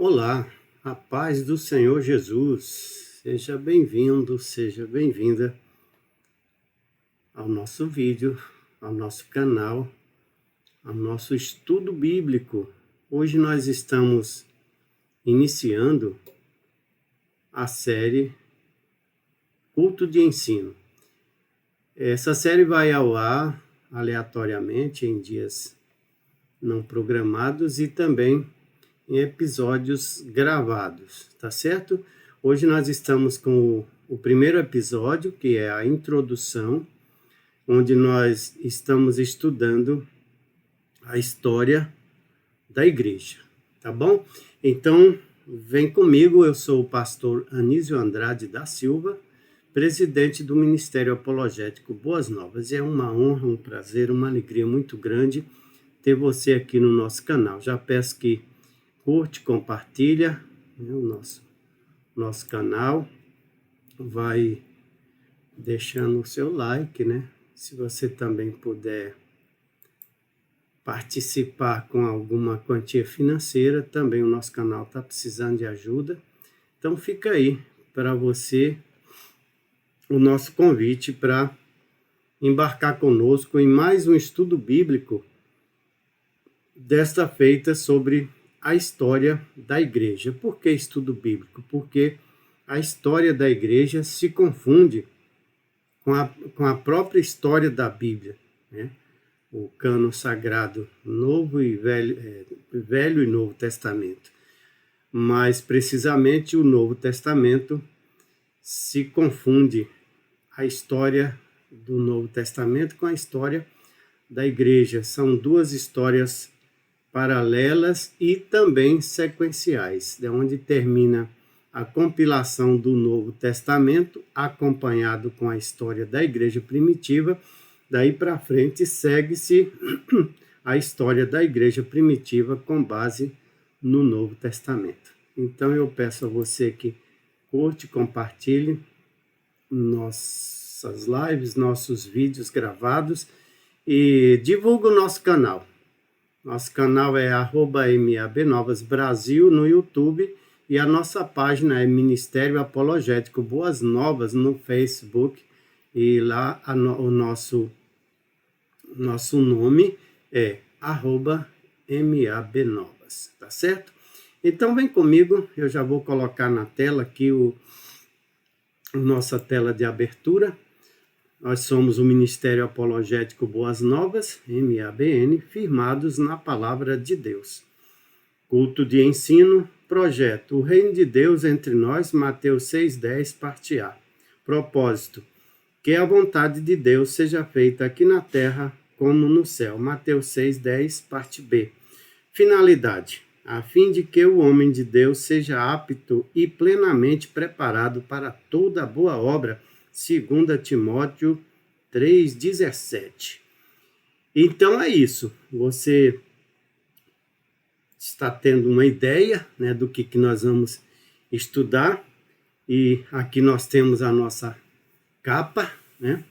Olá, a paz do Senhor Jesus. Seja bem-vindo, seja bem-vinda ao nosso vídeo, ao nosso canal, ao nosso estudo bíblico. Hoje nós estamos iniciando a série Culto de Ensino. Essa série vai ao ar aleatoriamente em dias não programados e também em episódios gravados, tá certo? Hoje nós estamos com o primeiro episódio, que é a introdução, onde nós estamos estudando a história da igreja, tá bom? Então, vem comigo, eu sou o pastor Anísio Andrade da Silva, presidente do Ministério Apologético Boas Novas. E é uma honra, um prazer, uma alegria muito grande ter você aqui no nosso canal. Já peço que curte, compartilha, né, o nosso canal, vai deixando o seu like, né? Se você também puder participar com alguma quantia financeira, também o nosso canal está precisando de ajuda. Então fica aí para você o nosso convite para embarcar conosco em mais um estudo bíblico, desta feita sobre a história da igreja. Por que estudo bíblico? Porque a história da igreja se confunde com a própria história da Bíblia, né? O cânon sagrado, Novo e Velho e Novo Testamento. Mais precisamente, o Novo Testamento se confunde a história do Novo Testamento com a história da igreja. São duas histórias paralelas e também sequenciais, de onde termina a compilação do Novo Testamento, acompanhado com a história da igreja primitiva. Daí para frente segue-se a história da igreja primitiva com base no Novo Testamento. Então eu peço a você que curte, compartilhe nossas lives, nossos vídeos gravados e divulgue o nosso canal. Nosso canal é @MABNovasBrasil no YouTube e a nossa página é Ministério Apologético Boas Novas no Facebook. E lá o nosso nome é @MABNovas, tá certo? Então vem comigo, eu já vou colocar na tela aqui a nossa tela de abertura. Nós somos o Ministério Apologético Boas Novas, MABN, firmados na Palavra de Deus. Culto de Ensino, projeto O Reino de Deus entre nós, Mateus 6,10, parte A. Propósito, que a vontade de Deus seja feita aqui na terra como no céu, Mateus 6,10, parte B. Finalidade, a fim de que o homem de Deus seja apto e plenamente preparado para toda boa obra, 2 Timóteo 3,17. Então é isso. Você está tendo uma ideia, né, do que nós vamos estudar. E aqui nós temos a nossa capa, né?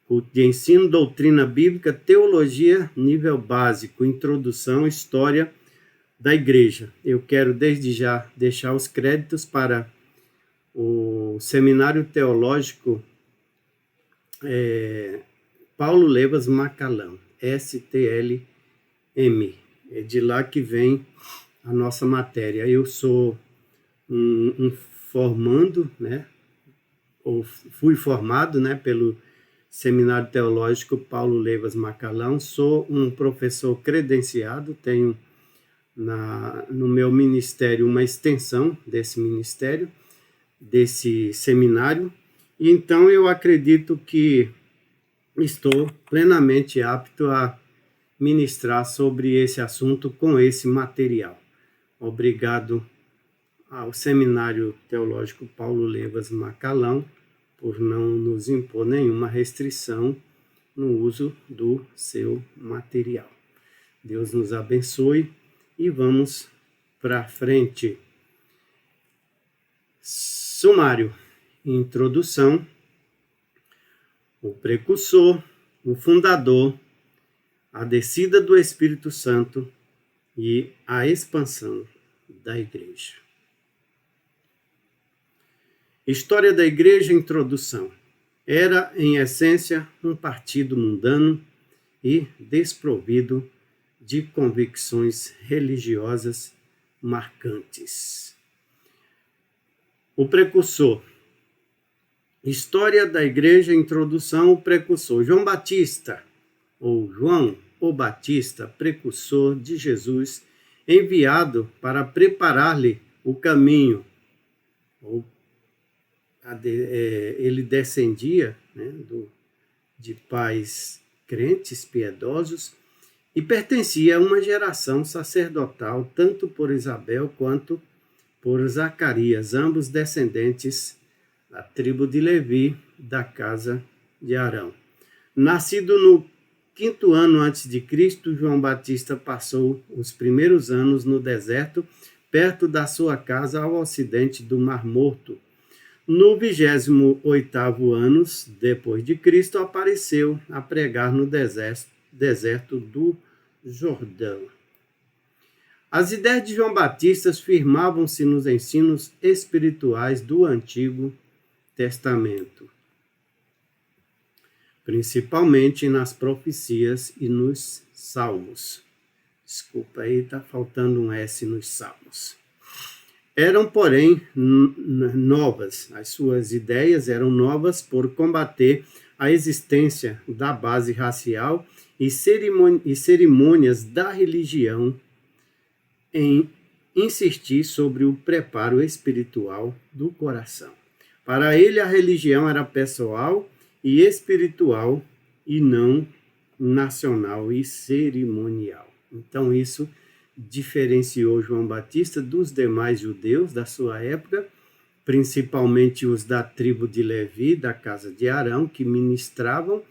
Culto de Ensino, Doutrina Bíblica, Teologia, nível básico, Introdução, História da Igreja. Eu quero desde já deixar os créditos para o Seminário Teológico Paulo Levas Macalão, STLM. É de lá que vem a nossa matéria. Eu sou um formando, né? Ou fui formado, né, pelo Seminário Teológico Paulo Levas Macalão. Sou um professor credenciado, tenho no meu ministério uma extensão desse ministério, desse seminário, e então eu acredito que estou plenamente apto a ministrar sobre esse assunto com esse material. Obrigado ao Seminário Teológico Paulo Levas Macalão por não nos impor nenhuma restrição no uso do seu material. Deus nos abençoe e vamos para frente. Sumário. Introdução. O precursor, o fundador, a descida do Espírito Santo e a expansão. da Igreja. História da Igreja, introdução. Era, em essência, um partido mundano e desprovido de convicções religiosas marcantes. O precursor. História da Igreja, introdução, o precursor. João Batista, ou João o Batista, precursor de Jesus, enviado para preparar-lhe o caminho. Ele descendia, né, de pais crentes, piedosos, e pertencia a uma geração sacerdotal, tanto por Isabel quanto por Zacarias, ambos descendentes da tribo de Levi, da casa de Arão. Nascido no 5º ano antes de Cristo, João Batista passou os primeiros anos no deserto, perto da sua casa ao ocidente do Mar Morto. No 28º ano depois de Cristo, apareceu a pregar no deserto do Jordão. As ideias de João Batista firmavam-se nos ensinos espirituais do Antigo Testamento, principalmente nas profecias e nos salmos. Desculpa aí, está faltando um S nos salmos. Eram, porém, novas. As suas ideias eram novas por combater a existência da base racial e cerimônias da religião, em insistir sobre o preparo espiritual do coração. Para ele, a religião era pessoal e espiritual e não nacional e cerimonial. Então, isso diferenciou João Batista dos demais judeus da sua época, principalmente os da tribo de Levi, da casa de Arão, que ministravam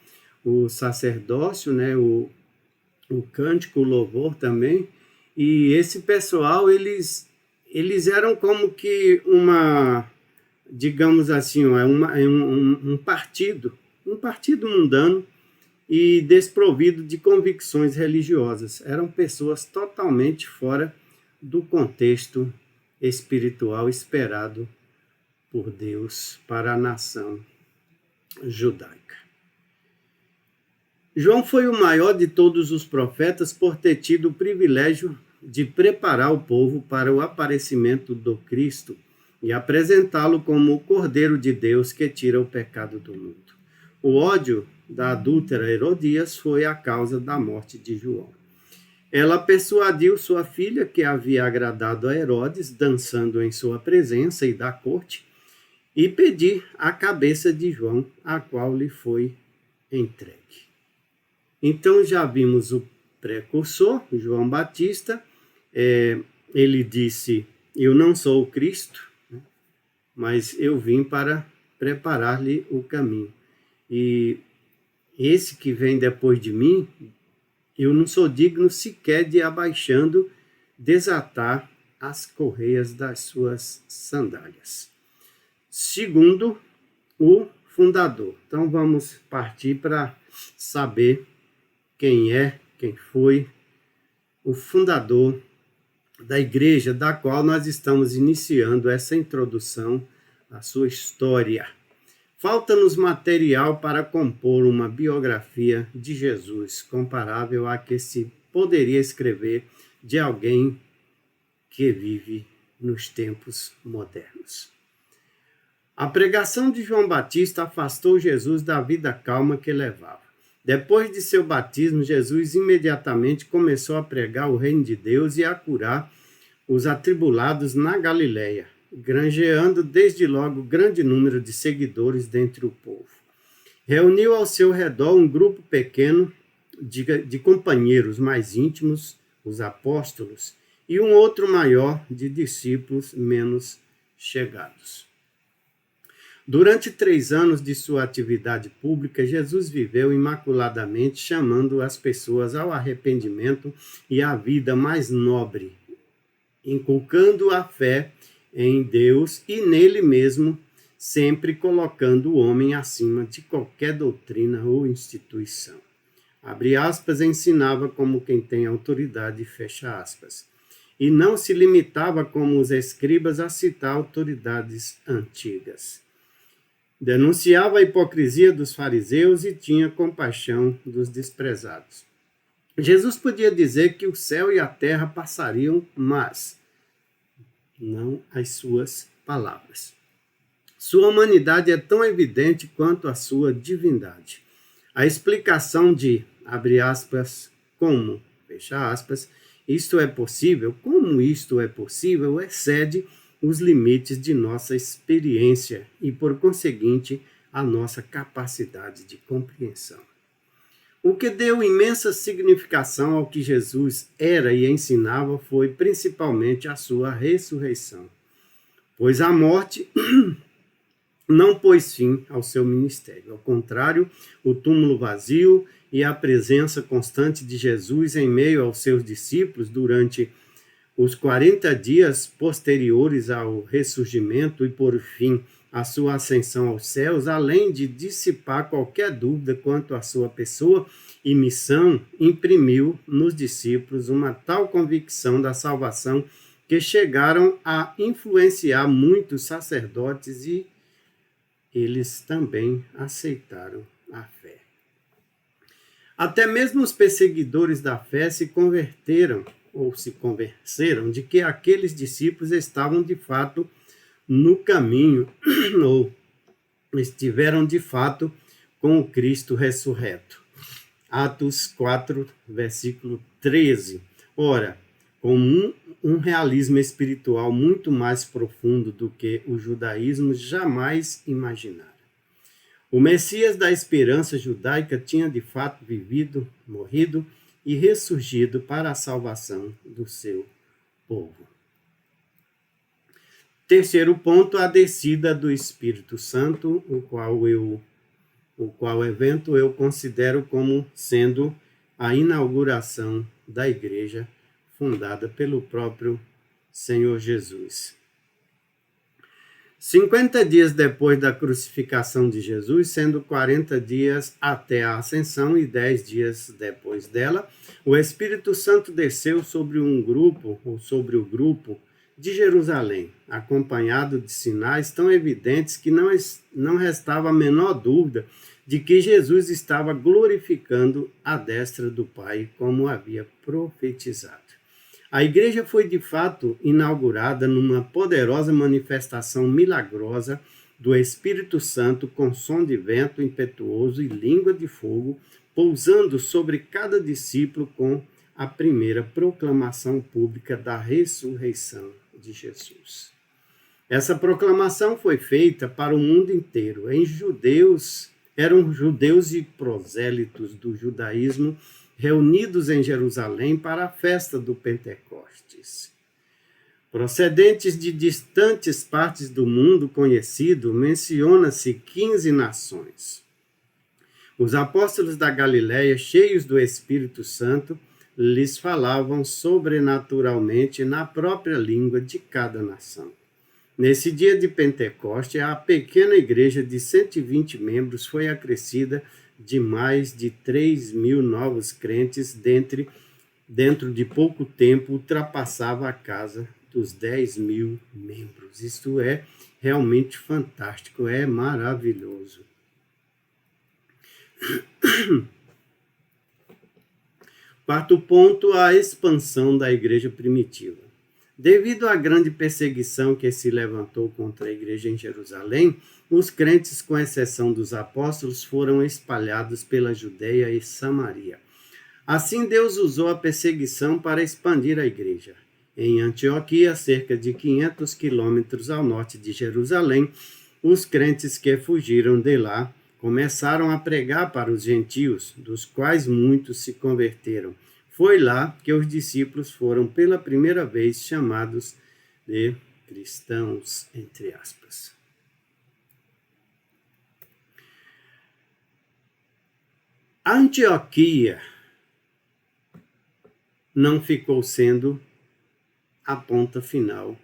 o sacerdócio, né, o cântico, o louvor também. E esse pessoal, eles eram como que digamos assim, um partido mundano e desprovido de convicções religiosas. Eram pessoas totalmente fora do contexto espiritual esperado por Deus para a nação judaica. João foi o maior de todos os profetas por ter tido o privilégio de preparar o povo para o aparecimento do Cristo e apresentá-lo como o Cordeiro de Deus que tira o pecado do mundo. O ódio da adúltera Herodias foi a causa da morte de João. Ela persuadiu sua filha, que havia agradado a Herodes, dançando em sua presença e da corte, e pedir a cabeça de João, a qual lhe foi entregue. Então já vimos o precursor, João Batista. Ele disse: eu não sou o Cristo, mas eu vim para preparar-lhe o caminho. E esse que vem depois de mim, eu não sou digno sequer de, abaixando, desatar as correias das suas sandálias. Segundo o fundador. Então vamos partir para saber quem foi o fundador da igreja, da qual nós estamos iniciando essa introdução à sua história. Falta-nos material para compor uma biografia de Jesus, comparável à que se poderia escrever de alguém que vive nos tempos modernos. A pregação de João Batista afastou Jesus da vida calma que levava. Depois de seu batismo, Jesus imediatamente começou a pregar o reino de Deus e a curar os atribulados na Galileia, granjeando desde logo grande número de seguidores dentre o povo. Reuniu ao seu redor um grupo pequeno de companheiros mais íntimos, os apóstolos, e um outro maior de discípulos menos chegados. Durante 3 anos de sua atividade pública, Jesus viveu imaculadamente, chamando as pessoas ao arrependimento e à vida mais nobre, inculcando a fé em Deus e nele mesmo, sempre colocando o homem acima de qualquer doutrina ou instituição. Abre aspas, ensinava como quem tem autoridade, fecha aspas. e não se limitava, como os escribas, a citar autoridades antigas. Denunciava a hipocrisia dos fariseus e tinha compaixão dos desprezados. Jesus podia dizer que o céu e a terra passariam, mas não as suas palavras. Sua humanidade é tão evidente quanto a sua divindade. A explicação de, abre aspas, como, fecha aspas, isto é possível, como isto é possível, excede os limites de nossa experiência e, por conseguinte, a nossa capacidade de compreensão. O que deu imensa significação ao que Jesus era e ensinava foi principalmente a sua ressurreição, pois a morte não pôs fim ao seu ministério. Ao contrário, o túmulo vazio e a presença constante de Jesus em meio aos seus discípulos durante os 40 dias posteriores ao ressurgimento e, por fim, a sua ascensão aos céus, além de dissipar qualquer dúvida quanto à sua pessoa e missão, imprimiu nos discípulos uma tal convicção da salvação que chegaram a influenciar muitos sacerdotes e eles também aceitaram a fé. Até mesmo os perseguidores da fé se converteram ou se convenceram de que aqueles discípulos estavam de fato no caminho ou estiveram de fato com o Cristo ressurreto. Atos 4, versículo 13. Ora, com um realismo espiritual muito mais profundo do que o judaísmo jamais imaginara. O Messias da esperança judaica tinha de fato vivido, morrido e ressurgido para a salvação do seu povo. Terceiro ponto, a descida do Espírito Santo, o qual evento eu considero como sendo a inauguração da igreja fundada pelo próprio Senhor Jesus. 50 dias depois da crucificação de Jesus, sendo 40 dias até a ascensão e 10 dias depois dela, o Espírito Santo desceu sobre um grupo, ou sobre o grupo de Jerusalém, acompanhado de sinais tão evidentes que não restava a menor dúvida de que Jesus estava glorificando a destra do Pai, como havia profetizado. A igreja foi de fato inaugurada numa poderosa manifestação milagrosa do Espírito Santo com som de vento impetuoso e língua de fogo, pousando sobre cada discípulo com a primeira proclamação pública da ressurreição de Jesus. Essa proclamação foi feita para o mundo inteiro. Eram judeus e prosélitos do judaísmo reunidos em Jerusalém para a festa do Pentecostes. Procedentes de distantes partes do mundo conhecido, menciona-se 15 nações. Os apóstolos da Galiléia, cheios do Espírito Santo, lhes falavam sobrenaturalmente na própria língua de cada nação. Nesse dia de Pentecoste, a pequena igreja de 120 membros foi acrescida de mais de 3.000 novos crentes, dentro de pouco tempo ultrapassava a casa dos 10.000 membros. Isto é realmente fantástico, é maravilhoso. Quarto ponto, a expansão da igreja primitiva. Devido à grande perseguição que se levantou contra a igreja em Jerusalém, os crentes, com exceção dos apóstolos, foram espalhados pela Judeia e Samaria. Assim, Deus usou a perseguição para expandir a igreja. Em Antioquia, cerca de 500 quilômetros ao norte de Jerusalém, os crentes que fugiram de lá começaram a pregar para os gentios, dos quais muitos se converteram. Foi lá que os discípulos foram pela primeira vez chamados de cristãos, entre aspas. A Antioquia não ficou sendo a ponta final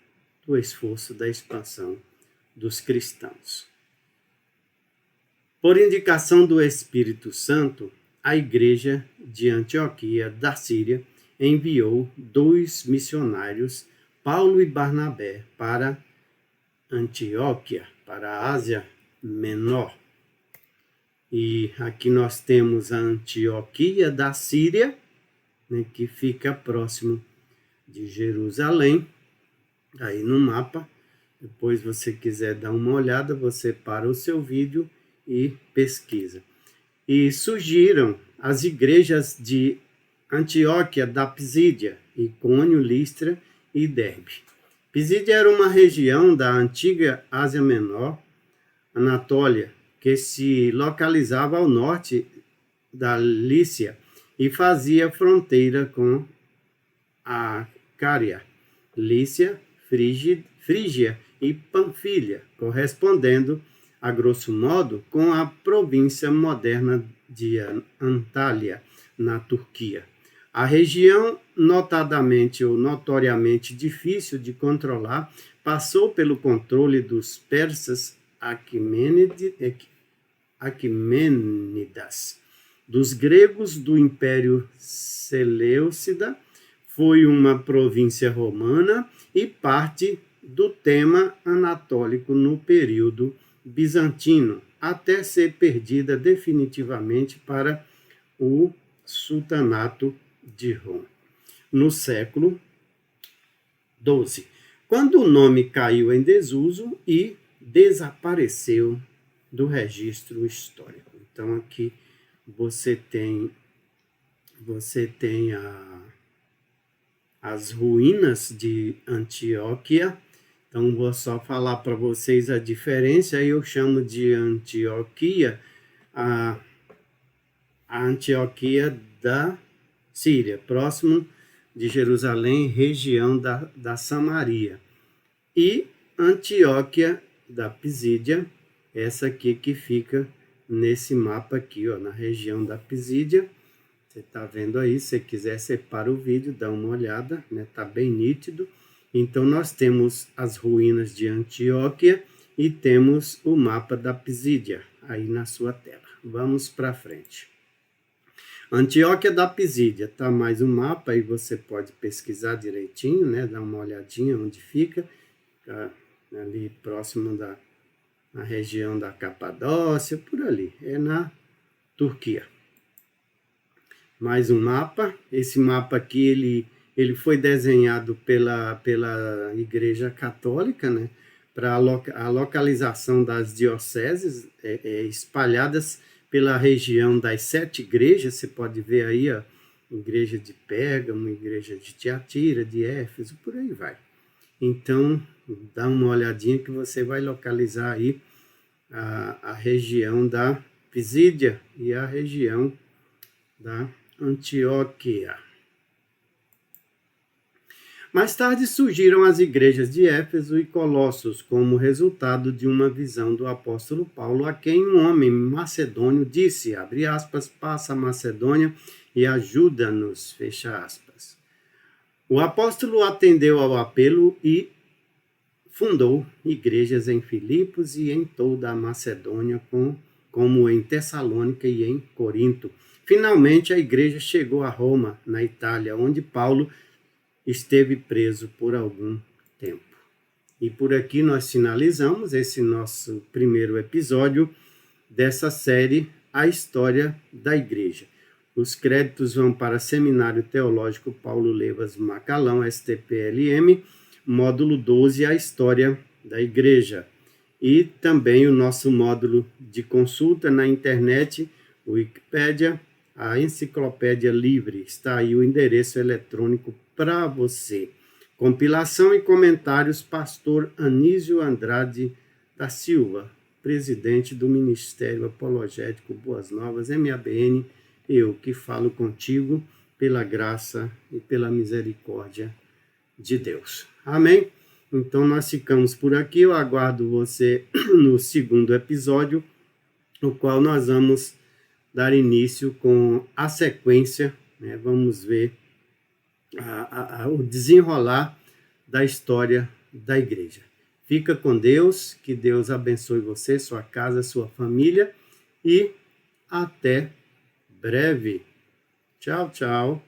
do esforço da expansão dos cristãos. Por indicação do Espírito Santo, a igreja de Antioquia, da Síria, enviou 2 missionários, Paulo e Barnabé, para Antioquia, para a Ásia Menor. E aqui nós temos a Antioquia da Síria, né, que fica próximo de Jerusalém, aí no mapa. Depois, você quiser dar uma olhada, você para o seu vídeo e pesquisa. E surgiram as igrejas de Antioquia da Pisídia, Icônio, Listra e Derbe. Pisídia era uma região da antiga Ásia Menor, Anatólia, que se localizava ao norte da Lícia e fazia fronteira com a Cária, Lícia, Frígia e Panfilha, correspondendo, a grosso modo, com a província moderna de Antália, na Turquia. A região, notadamente ou notoriamente difícil de controlar, passou pelo controle dos persas Aquimênidas, dos gregos do Império Seleucida, foi uma província romana e parte do tema anatólico no período bizantino, até ser perdida definitivamente para o sultanato de Roma, no século XII, quando o nome caiu em desuso e desapareceu do registro histórico. Então, aqui você tem as ruínas de Antioquia. Então, vou só falar para vocês a diferença. Eu chamo de Antioquia a Antioquia da Síria, próximo de Jerusalém, região da Samaria. E Antioquia da Pisídia, essa aqui que fica nesse mapa aqui, ó, na região da Pisídia. Você está vendo aí, se você quiser, separa o vídeo, dá uma olhada, né? Tá bem nítido. Então, nós temos as ruínas de Antioquia e temos o mapa da Pisídia aí na sua tela. Vamos para frente. Antioquia da Pisídia, tá mais um mapa, aí você pode pesquisar direitinho, né? Dar uma olhadinha onde fica, ali próximo na região da Capadócia, por ali, é na Turquia. Mais um mapa. Esse mapa aqui, ele foi desenhado pela Igreja Católica, né, para a localização das dioceses espalhadas pela região das 7 igrejas. Você pode ver aí a igreja de Pérgamo, igreja de Tiatira, de Éfeso, por aí vai. Então, dá uma olhadinha que você vai localizar aí a região da Pisídia e a região da Antioquia. Mais tarde surgiram as igrejas de Éfeso e Colossos como resultado de uma visão do apóstolo Paulo, a quem um homem macedônio disse, abre aspas, passa a Macedônia e ajuda-nos, fecha aspas. O apóstolo atendeu ao apelo e fundou igrejas em Filipos e em toda a Macedônia, como em Tessalônica e em Corinto. Finalmente, a igreja chegou a Roma, na Itália, onde Paulo esteve preso por algum tempo. E por aqui nós finalizamos esse nosso primeiro episódio dessa série, A História da Igreja. Os créditos vão para Seminário Teológico Paulo Levas Macalão, STPLM, módulo 12, A História da Igreja. E também o nosso módulo de consulta na internet, Wikipédia, a Enciclopédia Livre. Está aí o endereço eletrônico para você. Compilação e comentários, pastor Anísio Andrade da Silva, presidente do Ministério Apologético Boas Novas, MABN, eu que falo contigo pela graça e pela misericórdia de Deus. Amém? Então, nós ficamos por aqui. Eu aguardo você no segundo episódio, no qual nós vamos dar início com a sequência, né? Vamos ver o desenrolar da história da igreja. Fica com Deus, que Deus abençoe você, sua casa, sua família e até breve. Tchau, tchau.